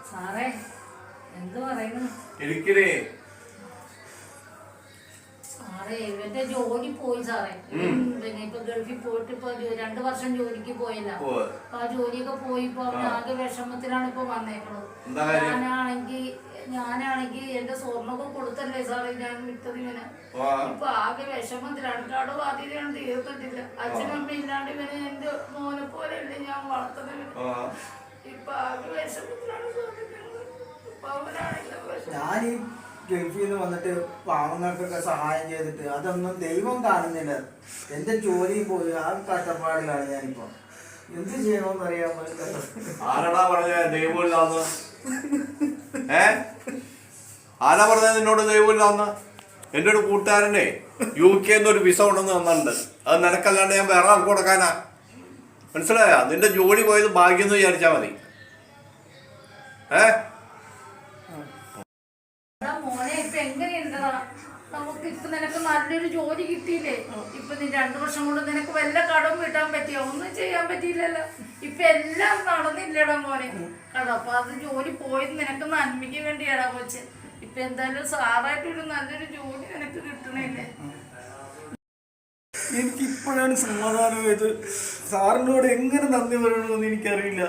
സാറേ എന്ത് പറയുന്നു സാറേ? ഇവന്റെ ജോലി പോയി സാറേ. പിന്നെ ഇപ്പൊ ഗൾഫിൽ പോയിട്ട് ഇപ്പൊ 2 വർഷം ജോലിക്ക് പോയില്ല. അപ്പൊ ആ ജോലിയൊക്കെ പോയി ഇപ്പൊ അവൻ ആകെ വിഷമത്തിലാണ് ഇപ്പൊ വന്നേക്കണത്. ഞാനാണെങ്കി എന്റെ സ്വർണ്ണമൊക്കെ കൊടുത്തല്ലേ സാറേ ഞാൻ വിട്ടത് ഇവനെ. ഇപ്പൊ ആകെ വിഷമത്തിലാണ്. കട ബാധ്യതയാണ് തീർത്തിട്ടില്ല. അച്ഛനമ്മ ഇല്ലാണ്ട് ഇവനെ എന്റെ മോനെ പോലെയല്ലേ ഞാൻ വളർത്തുന്നത്. ഇപ്പൊ ആകെ വിഷമത്തിലാണ് ഇപ്പൊ അവനാണെങ്കിലും ഗൾഫിൽ നിന്ന് വന്നിട്ട് പാവങ്ങൾക്കൊക്കെ സഹായം ചെയ്തിട്ട് അതൊന്നും ദൈവം കാണുന്നില്ല. എന്റെ ജോലി പോയി ആ കഷ്ടപ്പാടിലാണ് ഞാനിപ്പോ. എന്ത് ചെയ്യണമെന്ന് അറിയാൻ പറ്റില്ല. ആരാടാ പറഞ്ഞ ദൈവമില്ലാന്ന്? ആരാ പറഞ്ഞ നിന്നോട് ദൈവമില്ലാന്ന്? എൻ്റെ ഒരു കൂട്ടുകാരനെ UK ഒരു വിസ ഉണ്ടെന്ന് തന്നിട്ടുണ്ട്. അത് നിനക്കല്ലാണ്ട് ഞാൻ വേറെ ആൾക്ക് കൊടുക്കാനാ. മനസ്സിലായോ? നിന്റെ ജോലി പോയത് ഭാഗ്യം എന്ന് വിചാരിച്ചാ മതി. മോനെ ഇപ്പൊ എങ്ങനെയുണ്ടടാ? നമുക്ക് ഇപ്പൊ നിനക്ക് നല്ലൊരു ജോലി കിട്ടിയില്ലേ? ഇപ്പൊ നീ 2 വർഷം കൊണ്ട് നിനക്ക് വല്ല കടവും കിട്ടാൻ പറ്റിയോ? ഒന്നും ചെയ്യാൻ പറ്റിയില്ലല്ലോ. ഇപ്പൊ എല്ലാം നടന്നില്ലടാ മോനെ കട. അപ്പൊ അത് ജോലി പോയത് നിനക്ക് നന്മയ്ക്ക് വേണ്ടിയാടാ കൊച്ച്. ഇപ്പൊ എന്തായാലും സാറായിട്ടൊരു നല്ലൊരു ജോലി നിനക്ക് കിട്ടണില്ലേ? എനിക്കിപ്പോഴാണ് സമാധാനമായത്. സാറിനോട് എങ്ങനെ നന്ദി പറയണമെന്ന് എനിക്കറിയില്ല.